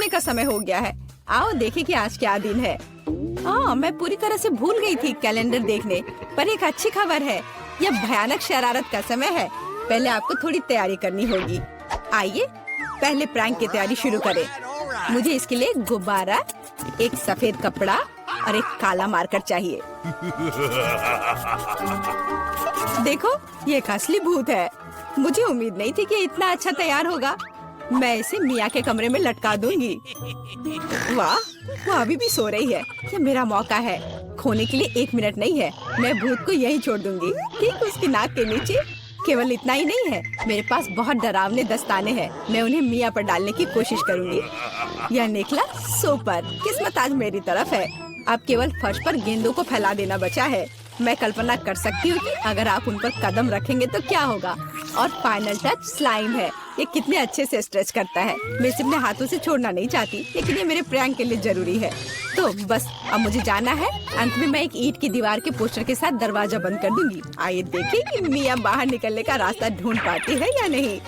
का समय हो गया है। आओ देखें कि आज क्या दिन है। मैं पूरी तरह से भूल गई थी कैलेंडर देखने, पर एक अच्छी खबर है। यह भयानक शरारत का समय है। पहले आपको थोड़ी तैयारी करनी होगी। आइए पहले प्रैंक की तैयारी शुरू करें। मुझे इसके लिए एक गुब्बारा, एक सफेद कपड़ा और एक काला मार्कर चाहिए। देखो, ये एक असली भूत है। मुझे उम्मीद नहीं थी कि इतना अच्छा तैयार होगा। मैं इसे मिया के कमरे में लटका दूंगी। वाह, वो अभी भी सो रही है। ये मेरा मौका है। खोने के लिए 1 मिनट नहीं है। मैं भूत को यहीं छोड़ दूंगी, ठीक उसकी नाक के नीचे। केवल इतना ही नहीं है, मेरे पास बहुत डरावने दस्ताने हैं। मैं उन्हें मिया पर डालने की कोशिश करूंगी। यह निकला सुपर। किस्मत आज मेरी तरफ है। अब केवल फर्श पर गेंदों को फैला देना बचा है। मैं कल्पना कर सकती हूँ कि अगर आप उन पर कदम रखेंगे तो क्या होगा। और फाइनल टच स्लाइम है। ये कितने अच्छे से स्ट्रेच करता है। मैं इसे अपने हाथों से छोड़ना नहीं चाहती, लेकिन ये मेरे प्रैंक के लिए जरूरी है। तो बस अब मुझे जाना है। अंत में मैं एक ईंट की दीवार के पोस्टर के साथ दरवाजा बंद कर दूंगी। आइए देखें कि मिया बाहर निकलने का रास्ता ढूंढ पाती है या नहीं।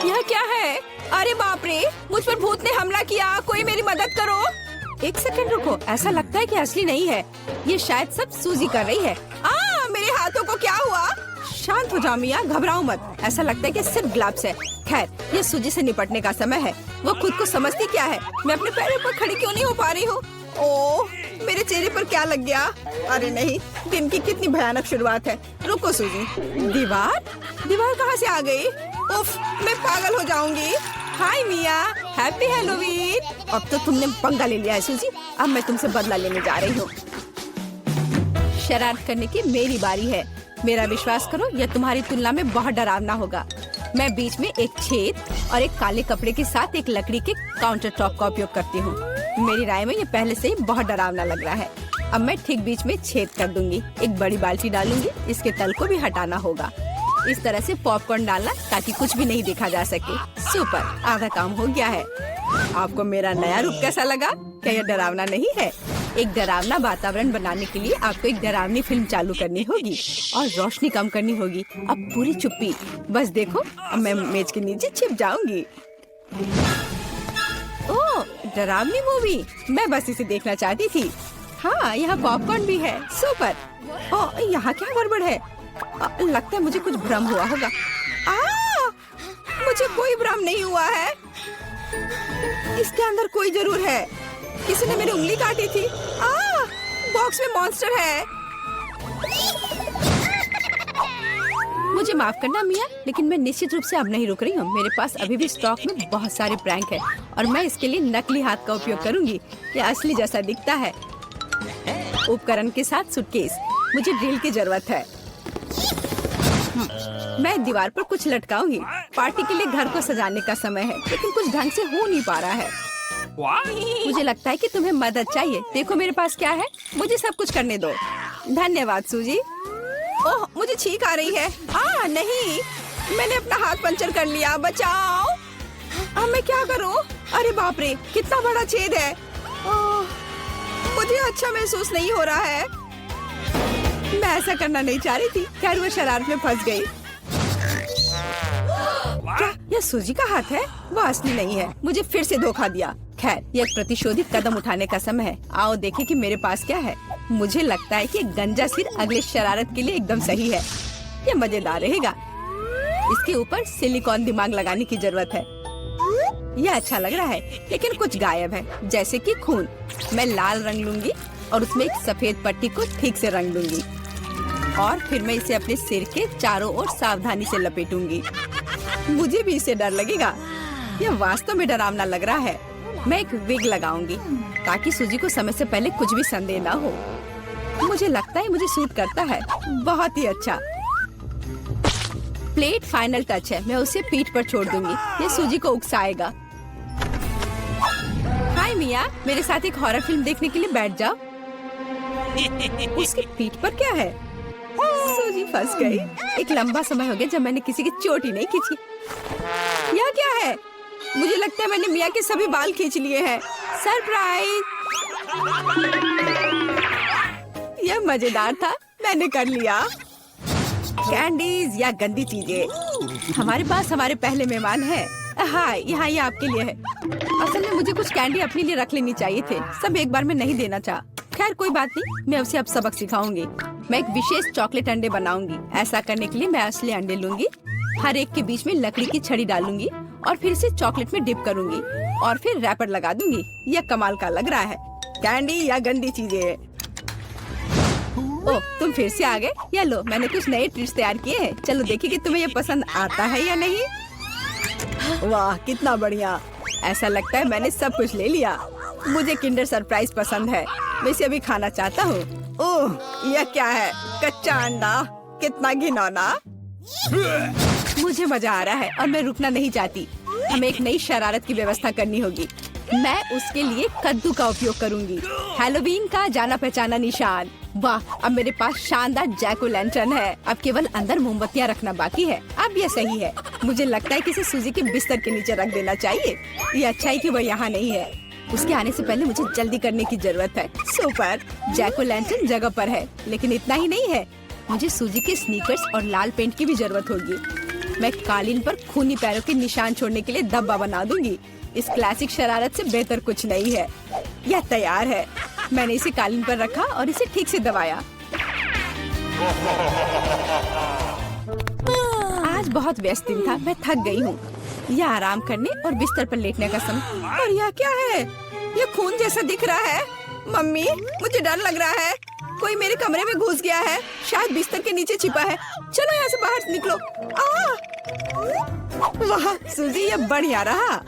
यह क्या है? अरे बाप रे, मुझ पर भूत ने हमला किया। कोई मेरी मदद करो। 1 सेकंड रुको, ऐसा लगता है कि असली नहीं है। ये शायद सब सूजी कर रही है। मेरे हाथों को क्या हुआ? शांत हो जाओ मिया, घबराओ मत। ऐसा लगता है कि सिर्फ ग्लव्स है। खैर, ये सूजी से निपटने का समय है। वो खुद को समझती क्या है? मैं अपने पैरों पर खड़ी क्यों नहीं हो पा रही हूँ? ओह, मेरे चेहरे पर क्या लग गया? अरे नहीं, दिन की कितनी भयानक शुरुआत है। रुको सूजी। दीवार कहाँ से आ गई? उफ, मैं पागल हो जाऊंगी। हाय मिया, हैप्पी हैलोवीन। अब तो तुमने पंगा ले लिया है सूजी। अब मैं तुमसे बदला लेने जा रही हूँ। शरारत करने की मेरी बारी है। मेरा विश्वास करो, यह तुम्हारी तुलना में बहुत डरावना होगा। मैं बीच में एक छेद और एक काले कपड़े के साथ एक लकड़ी के काउंटर टॉप का उपयोग करती हूँ। मेरी राय में ये पहले से ही बहुत डरावना लग रहा है। अब मैं ठीक बीच में छेद कर दूंगी। एक बड़ी बाल्टी डालूंगी। इसके तल को भी हटाना होगा। इस तरह से पॉपकॉर्न डालना ताकि कुछ भी नहीं देखा जा सके। सुपर, आधा काम हो गया है। आपको मेरा नया रूप कैसा लगा? क्या यह डरावना नहीं है? एक डरावना वातावरण बनाने के लिए आपको एक डरावनी फिल्म चालू करनी होगी और रोशनी कम करनी होगी। अब पूरी चुप्पी। बस देखो, अब मैं मेज के नीचे छिप जाऊंगी। ओह, डरावनी मूवी। मैं बस इसे देखना चाहती थी। हाँ, यहाँ पॉपकॉर्न भी है। सुपर। ओह, यहाँ क्या गड़बड़ है? लगता है मुझे कुछ भ्रम हुआ होगा। मुझे कोई भ्रम नहीं हुआ है। इसके अंदर कोई जरूर है। किसी ने मेरी उंगली काटी थी। बॉक्स में मॉन्स्टर है। मुझे माफ करना मिया, लेकिन मैं निश्चित रूप से अब नहीं रुक रही हूँ। मेरे पास अभी भी स्टॉक में बहुत सारे प्रैंक है और मैं इसके लिए नकली हाथ का उपयोग करूंगी। यह असली जैसा दिखता है। उपकरण के साथ सूटकेस। मुझे ड्रिल की जरूरत है। मैं दीवार पर कुछ लटकाऊंगी। पार्टी के लिए घर को सजाने का समय है, लेकिन कुछ ढंग से हो नहीं पा रहा है। मुझे लगता है कि तुम्हें मदद चाहिए। देखो मेरे पास क्या है। मुझे सब कुछ करने दो। धन्यवाद सूजी। ओह, मुझे छींक आ रही है। नहीं, मैंने अपना हाथ पंचर कर लिया। बचाओ। अब मैं क्या करूं? अरे बाप रे, कितना बड़ा छेद है। मुझे अच्छा महसूस नहीं हो रहा है। मैं ऐसा करना नहीं चाह रही थी। खैर, वो शरारत में फंस गई। क्या यह सूजी का हाथ है? वो असली नहीं है। मुझे फिर से धोखा दिया। खैर, यह प्रतिशोधित कदम उठाने का समय है। आओ देखें कि मेरे पास क्या है। मुझे लगता है कि गंजा सिर अगले शरारत के लिए एकदम सही है। यह मजेदार रहेगा। इसके ऊपर सिलिकॉन दिमाग लगाने की जरूरत है। यह अच्छा लग रहा है, लेकिन कुछ गायब है, जैसे कि खून। मैं लाल रंग लूंगी और उसमें एक सफेद पट्टी को ठीक से रंग दूंगी और फिर मैं इसे अपने सिर के चारों ओर सावधानी से लपेटूंगी। मुझे भी इससे डर लगेगा। यह वास्तव में डरावना लग रहा है। मैं एक विग लगाऊंगी ताकि सूजी को समय से पहले कुछ भी संदेह न हो। मुझे लगता है मुझे सूट करता है। बहुत ही अच्छा। प्लेट फाइनल टच है। मैं उसे पीठ पर छोड़ दूंगी। ये सूजी को उकसाएगा। हाय मिया, मेरे साथ एक हॉरर फिल्म देखने के लिए बैठ जाओ। उसकी पीठ पर क्या है? सूजी फंस गई। एक लंबा समय हो गया जब मैंने किसी की चोट ही नहीं खींची। यह क्या है? मुझे लगता है मैंने मिया के सभी बाल खींच लिए हैं। सरप्राइज! यह मजेदार था। मैंने कर लिया। कैंडीज या गंदी चीजें। हमारे पास हमारे पहले मेहमान हैं। हाँ, यहाँ ये आपके लिए है। असल में मुझे कुछ कैंडी अपने लिए रख लेनी चाहिए थे, सब एक बार में नहीं देना चाह। खैर कोई बात नहीं, मैं उसे अब सबक सिखाऊंगी। मैं एक विशेष चॉकलेट अंडे बनाऊंगी। ऐसा करने के लिए मैं असली अंडे लूंगी, हर एक के बीच में लकड़ी की छड़ी डालूंगी और फिर इसे चॉकलेट में डिप करूंगी और फिर रैपर लगा दूंगी। यह कमाल का लग रहा है। कैंडी या गंदी चीजें? ओह, तुम फिर से आ गए। या लो, मैंने कुछ नए ट्रीट्स तैयार किए हैं। चलो देखिए कि तुम्हें ये पसंद आता है या नहीं। वाह, कितना बढ़िया। ऐसा लगता है मैंने सब कुछ ले लिया। मुझे किंडर सरप्राइज पसंद है, मैं इसे अभी खाना चाहता हूँ। ओह, यह क्या है? कच्चा अंडा, कितना घिनौना। मुझे मजा आ रहा है और मैं रुकना नहीं चाहती। हमें एक नई शरारत की व्यवस्था करनी होगी। मैं उसके लिए कद्दू का उपयोग करूंगी, हैलोवीन का जाना पहचाना निशान। वाह, अब मेरे पास शानदार जैक ओ लैंटर्न है। अब केवल अंदर मोमबत्तियां रखना बाकी है। अब यह सही है। मुझे लगता है कि इसे सूजी के बिस्तर के नीचे रख देना चाहिए। ये अच्छा है कि वह यहाँ नहीं है। उसके आने से पहले मुझे जल्दी करने की जरूरत है। सुपर, जैक ओ लैंटर्न जगह पर है, लेकिन इतना ही नहीं है। मुझे सूजी के स्नीकर्स और लाल पेंट की भी जरूरत होगी। मैं कालीन पर खूनी पैरों के निशान छोड़ने के लिए धब्बा बना दूंगी। इस क्लासिक शरारत से बेहतर कुछ नहीं है। यह तैयार है। मैंने इसे कालीन पर रखा और इसे ठीक से दबाया। आज बहुत व्यस्त दिन था, मैं थक गई हूँ। यह आराम करने और बिस्तर पर लेटने का समय। और यह क्या है? यह खून जैसा दिख रहा है। मम्मी, मुझे डर लग रहा है। कोई मेरे कमरे में घुस गया है, शायद बिस्तर के नीचे छिपा है। चलो यहाँ से बाहर निकलो। वाह सूजी, यह बढ़िया रहा।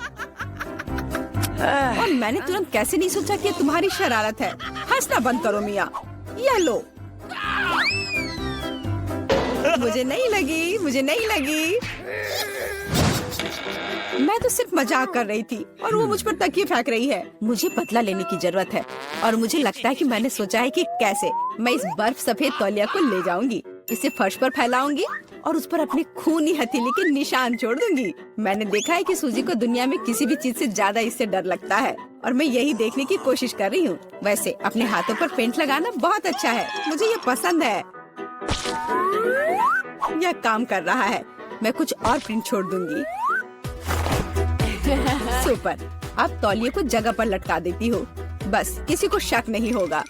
और मैंने तुरंत कैसे नहीं सोचा कि तुम्हारी शरारत है। हंसना बंद करो मिया। यह लो। मुझे नहीं लगी, मुझे नहीं लगी। मैं तो सिर्फ मजाक कर रही थी और वो मुझ पर तकिए फेंक रही है। मुझे बदला लेने की जरूरत है और मुझे लगता है कि मैंने सोचा है कि कैसे मैं इस बर्फ सफेद तौलिया को ले जाऊंगी, इसे फर्श पर फैलाऊंगी और उस पर अपने खूनी हथेली के निशान छोड़ दूंगी। मैंने देखा है कि सूजी को दुनिया में किसी भी चीज से ज्यादा इससे डर लगता है और मैं यही देखने की कोशिश कर रही हूँ। वैसे अपने हाथों पर पेंट लगाना बहुत अच्छा है, मुझे ये पसंद है। यह काम कर रहा है। मैं कुछ और प्रिंट छोड़ दूंगी। सुपर, अब तौलिए को जगह पर लटका देती हूँ। बस किसी को शक नहीं होगा।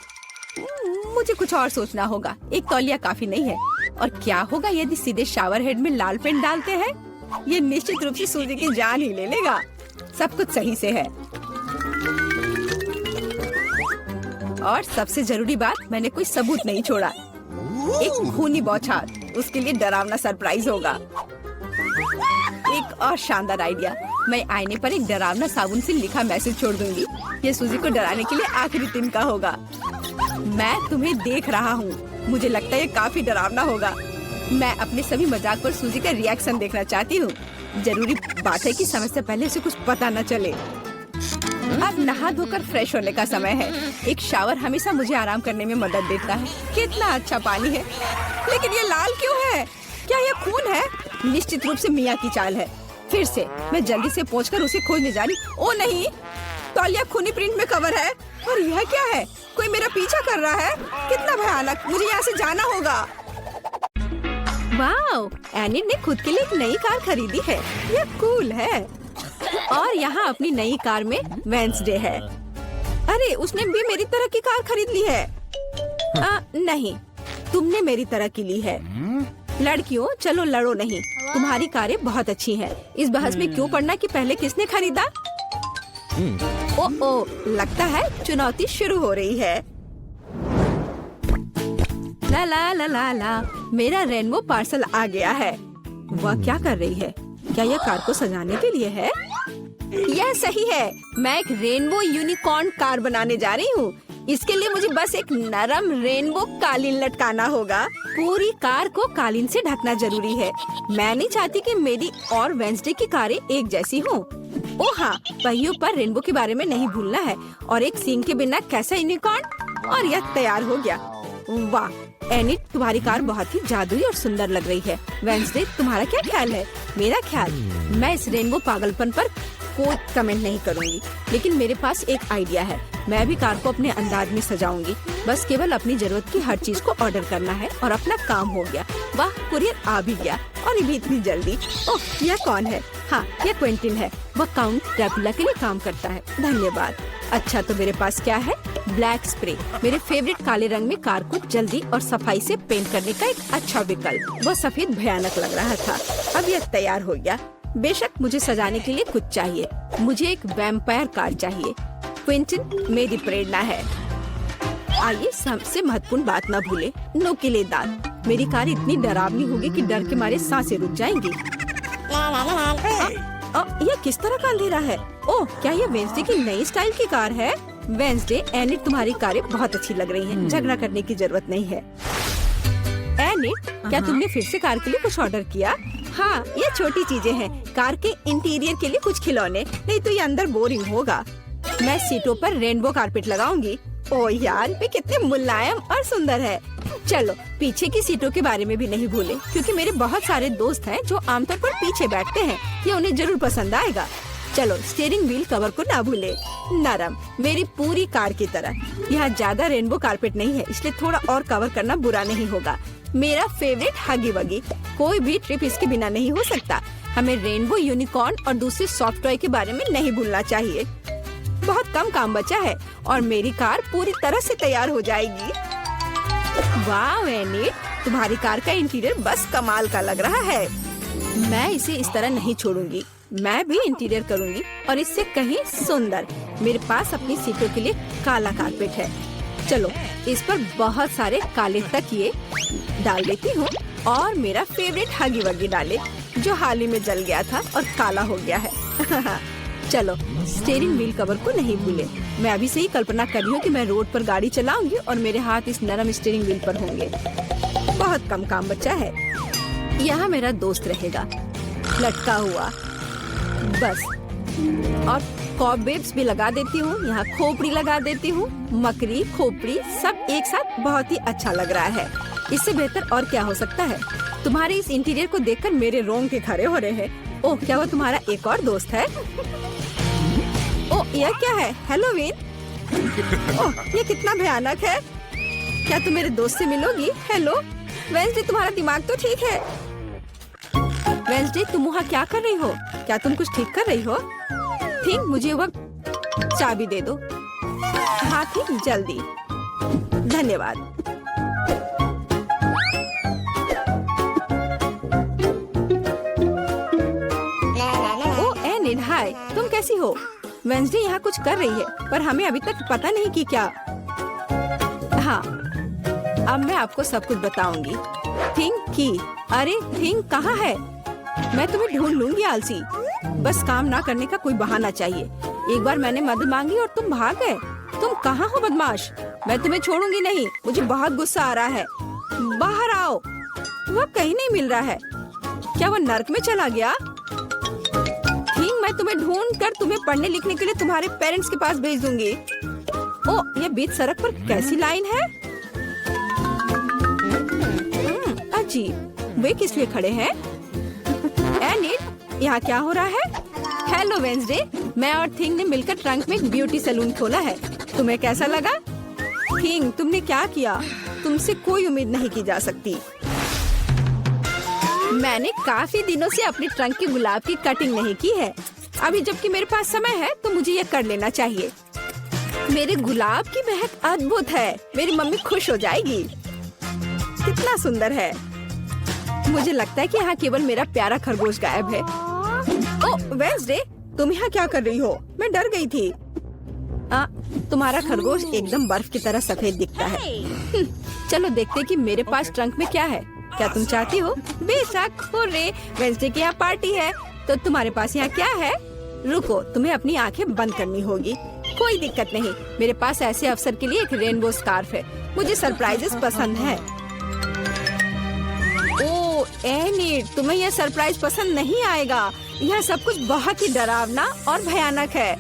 मुझे कुछ और सोचना होगा। एक तौलिया काफी नहीं है। और क्या होगा यदि सीधे शावर हेड में लाल पेंट डालते हैं? ये निश्चित रूप से सूजी की जान ही ले लेगा। सब कुछ सही से है। और सबसे जरूरी बात, मैंने कोई सबूत नहीं छोड़ा। एक खूनी बौछार, उसके लिए डरावना सरप्राइज होगा। एक और शानदार आइडिया, मैं आईने पर एक डरावना साबुन से लिखा मैसेज छोड़ दूंगी। ये सूजी को डराने के लिए आखिरी दिन का होगा। मैं तुम्हें देख रहा हूँ। मुझे लगता है ये काफी डरावना होगा। मैं अपने सभी मजाक पर सूजी का रिएक्शन देखना चाहती हूँ। जरूरी बात है कि समय से पहले उसे कुछ पता न चले। अब नहा धोकर फ्रेश होने का समय है। एक शावर हमेशा मुझे आराम करने में मदद देता है। कितना अच्छा पानी है, लेकिन ये लाल क्यों है? क्या ये खून है? निश्चित रूप से मिया की चाल है। फिर से मैं जल्दी से पहुंचकर उसे खोजने जा रही। ओ नहीं, तौलिया खूनी प्रिंट में कवर है। और यह क्या है? कोई मेरा पीछा कर रहा है। कितना भयानक, मुझे यहाँ से जाना होगा। वाओ, एनिन ने खुद के लिए एक नई कार खरीदी है। यह कूल है। और यहाँ अपनी नई कार में वेंसडे है। अरे, उसने भी मेरी तरह की कार खरीद ली है। नहीं, तुमने मेरी तरह की ली है। लड़कियों, चलो लड़ो नहीं। तुम्हारी कारें बहुत अच्छी हैं। इस बहस में क्यों पड़ना कि पहले किसने खरीदा? ओ, लगता है चुनौती शुरू हो रही है। ला ला ला ला ला, मेरा रेनबो पार्सल आ गया है। वह क्या कर रही है? क्या यह कार को सजाने के लिए है? यह सही है। मैं एक रेनबो यूनिकॉर्न कार बनाने जा रही हूँ। इसके लिए मुझे बस एक नरम रेनबो कालीन लटकाना होगा। पूरी कार को कालीन से ढकना जरूरी है। मैं नहीं चाहती कि मेरी और वेंसडे की कारें एक जैसी हों। ओह हाँ, पहियों पर रेनबो के बारे में नहीं भूलना है। और एक सींग के बिना कैसा यूनिकॉर्न। और यह तैयार हो गया। वाह एनिट, तुम्हारी कार बहुत ही जादुई और सुंदर लग रही है। वेंसडे, तुम्हारा क्या ख्याल है? मेरा ख्याल, मैं इस रेनबो पागलपन पर कोई कमेंट नहीं करूँगी। लेकिन मेरे पास एक आइडिया है, मैं भी कार को अपने अंदाज में सजाऊंगी। बस केवल अपनी जरूरत की हर चीज को ऑर्डर करना है और अपना काम हो गया। वाह, कुरियर आ भी गया और ये भी इतनी जल्दी। ओह, यह कौन है? हाँ, यह क्विंटिन है। वह काउंट ड्रैकुला के लिए काम करता है। धन्यवाद। अच्छा, तो मेरे पास क्या है? ब्लैक स्प्रे, मेरे फेवरेट काले रंग में कार को जल्दी और सफाई से पेंट करने का एक अच्छा विकल्प। वह सफेद भयानक लग रहा था। अब यह तैयार हो गया। बेशक मुझे सजाने के लिए कुछ चाहिए। मुझे एक वैम्पायर कार चाहिए। क्विंटिन मेरी प्रेरणा है। आइए सबसे महत्वपूर्ण बात ना भूले, नुकीले दांत। मेरी कार इतनी डरावनी होगी कि डर के मारे सांसें रुक जाएंगी। यह किस तरह का अंधेरा है? ओह, क्या यह वेंसडे की नई स्टाइल की कार है? वेंसडे, एनिट, तुम्हारी कारें बहुत अच्छी लग रही हैं। झगड़ा करने की जरूरत नहीं है। एनिट, क्या तुमने फिर से कार के लिए कुछ ऑर्डर किया? हाँ, ये छोटी चीजें हैं। कार के इंटीरियर के लिए कुछ खिलौने, नहीं तो ये अंदर बोरिंग होगा। मैं सीटों पर रेनबो कारपेट लगाऊंगी। ओह यार, ये कितने मुलायम और सुंदर है। चलो, पीछे की सीटों के बारे में भी नहीं भूले, क्योंकि मेरे बहुत सारे दोस्त हैं जो आमतौर पर पीछे बैठते हैं। ये उन्हें जरूर पसंद आएगा। चलो, स्टीयरिंग व्हील कवर को ना भूले, नरम, मेरी पूरी कार की तरह। यहाँ ज्यादा रेनबो कारपेट नहीं है, इसलिए थोड़ा और कवर करना बुरा नहीं होगा। मेरा फेवरेट हगी वगी, कोई भी ट्रिप इसके बिना नहीं हो सकता। हमें रेनबो, यूनिकॉर्न और दूसरे सॉफ्ट टॉय के बारे में नहीं भूलना चाहिए। बहुत कम काम बचा है और मेरी कार पूरी तरह से तैयार हो जाएगी। वाह एनिट, तुम्हारी कार का इंटीरियर बस कमाल का लग रहा है। मैं इसे इस तरह नहीं छोड़ूंगी। मैं भी इंटीरियर करूंगी और इससे कहीं सुंदर। मेरे पास अपनी सीटों के लिए काला कारपेट है। चलो, इस पर बहुत सारे काले तकिए डाल देती हूँ और मेरा फेवरेट हगी वगी डाले, जो हाल ही में जल गया था और काला हो गया है। चलो, स्टीयरिंग व्हील कवर को नहीं भूले। मैं अभी से ही कल्पना कर रही हूँ कि मैं रोड पर गाड़ी चलाऊंगी और मेरे हाथ इस नरम स्टीयरिंग व्हील पर होंगे। बहुत कम काम बचा है। यहाँ मेरा दोस्त रहेगा, लटका हुआ, बस। और कॉबवेब्स भी लगा देती हूँ। यहाँ खोपड़ी लगा देती हूँ। मकड़ी, खोपड़ी सब एक साथ बहुत ही अच्छा लग रहा है। इससे बेहतर और क्या हो सकता है? तुम्हारे इस इंटीरियर को देखकर मेरे रोंगटे खड़े हो रहे हैं। ओह, क्या वो तुम्हारा एक और दोस्त है? ओह, यह क्या है? हेलोवीन? ओह, ये कितना भयानक है। क्या तुम मेरे दोस्त से मिलोगी? हेलो वेंसडे, तुम्हारा दिमाग तो ठीक है। वेंसडे, तुम वहाँ क्या कर रही हो? क्या तुम कुछ ठीक कर रही हो? थिंक, मुझे वह चाबी दे दो। हाँ थिंक, जल्दी। धन्यवाद। ओह एनिट, हाय, तुम कैसी हो? वेंसडे यहाँ कुछ कर रही है, पर हमें अभी तक पता नहीं कि क्या। हाँ, अब मैं आपको सब कुछ बताऊंगी। थिंक की, अरे थिंक कहाँ है? मैं तुम्हें ढूंढ लूंगी आलसी। बस काम ना करने का कोई बहाना चाहिए। एक बार मैंने मदद मांगी और तुम भाग गए। तुम कहाँ हो बदमाश? मैं तुम्हें छोड़ूंगी नहीं। मुझे बहुत गुस्सा आ रहा है। बाहर आओ। वह कहीं नहीं मिल रहा है। क्या वह नर्क में चला गया? ठीक, मैं तुम्हें ढूंढ कर तुम्हें पढ़ने लिखने के लिए तुम्हारे पेरेंट्स के पास भेज दूंगी। ओह, यह बीच सड़क पर कैसी लाइन है? अजीब, वे किस लिए खड़े हैं? एनिट, यहाँ क्या हो रहा है? हेलो वेंसडे, मैं और थिंग ने मिलकर ट्रंक में एक ब्यूटी सैलून खोला है। तुम्हें कैसा लगा? थिंग, तुमने क्या किया? तुमसे कोई उम्मीद नहीं की जा सकती। मैंने काफी दिनों से अपने ट्रंक की गुलाब की कटिंग नहीं की है। अभी जबकि मेरे पास समय है तो मुझे ये कर लेना चाहिए। मेरे गुलाब की महक अद्भुत है। मेरी मम्मी खुश हो जाएगी। कितना सुंदर है। मुझे लगता है कि यहाँ केवल मेरा प्यारा खरगोश गायब है। ओह वेंसडे, तुम यहाँ क्या कर रही हो? मैं डर गई थी। तुम्हारा खरगोश एकदम बर्फ की तरह सफेद दिखता है। चलो देखते हैं कि मेरे पास ट्रंक में क्या है। क्या तुम चाहती हो? बेशक, हुर्रे, वेंसडे की यहाँ पार्टी है। तो तुम्हारे पास यहाँ क्या है? रुको, तुम्हें अपनी आंखें बंद करनी होगी। कोई दिक्कत नहीं, मेरे पास ऐसे अवसर के लिए एक रेनबो स्कार्फ है। मुझे सरप्राइजेस पसंद है। ओह एनिट, तुम्हें यह सरप्राइज पसंद नहीं आएगा। यह सब कुछ बहुत ही डरावना और भयानक है।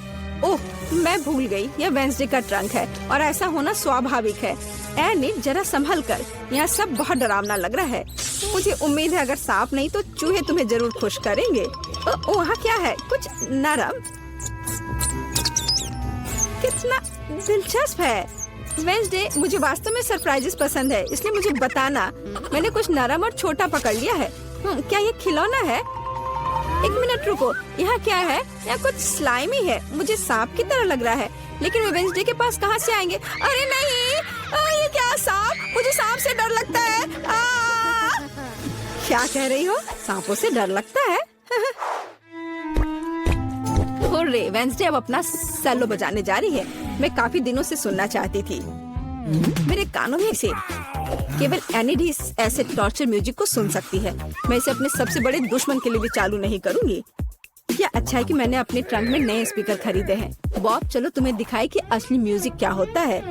ओह, मैं भूल गई, यह वेंसडे का ट्रंक है और ऐसा होना स्वाभाविक है। एनिट, जरा संभल कर, यहाँ सब बहुत डरावना लग रहा है। मुझे उम्मीद है अगर सांप नहीं तो चूहे तुम्हें जरूर खुश करेंगे। वहाँ क्या है? कुछ नरम? कितना दिलचस्प है। वेंसडे, मुझे वास्तव में सरप्राइजेस पसंद है, इसलिए मुझे बताना। मैंने कुछ नरम और छोटा पकड़ लिया है। क्या ये खिलौना है? एक मिनट रुको, यहाँ क्या है? यहाँ कुछ स्लाइमी है, मुझे सांप की तरह लग रहा है, लेकिन वे वेंसडे के पास कहाँ से आएंगे? अरे नहीं, ये क्या सांप? मुझे सांप से डर लगता है। क्या कह रही हो? सांपों से डर लगता है? हुर्रे, वेंसडे अब अपना सेलो बजाने जा रही है। मैं काफी दिनों से सुनना चाहती थी। मेरे कानों में से केवल एनिड ही ऐसे टॉर्चर म्यूजिक को सुन सकती है। मैं इसे अपने सबसे बड़े दुश्मन के लिए भी चालू नहीं करूंगी। क्या अच्छा है कि मैंने अपने ट्रंक में नए स्पीकर खरीदे हैं। बॉब, चलो तुम्हें दिखाए कि असली म्यूजिक क्या होता है।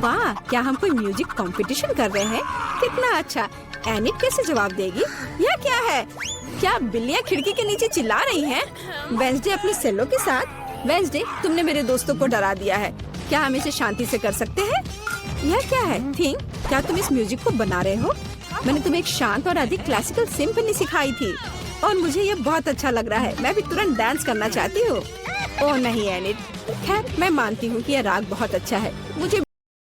वाह, क्या हम कोई म्यूजिक कंपटीशन कर रहे हैं? कितना अच्छा। एनिड कैसे जवाब देगी? यह क्या है? क्या बिल्लियाँ खिड़की के नीचे चिल्ला रही हैं? वेंसडे अपने सेलो के साथ। वेंसडे, तुमने मेरे दोस्तों को डरा दिया है। क्या हम इसे शांति से कर सकते हैं? यह क्या है? थिंक, क्या तुम इस म्यूजिक को बना रहे हो? मैंने तुम्हें एक शांत और अधिक क्लासिकल सिम्फनी सिखाई थी और मुझे ये बहुत अच्छा लग रहा है। मैं भी तुरंत डांस करना चाहती हूँ। ओह नहीं एनिड, खैर मैं मानती हूँ कि यह राग बहुत अच्छा है। मुझे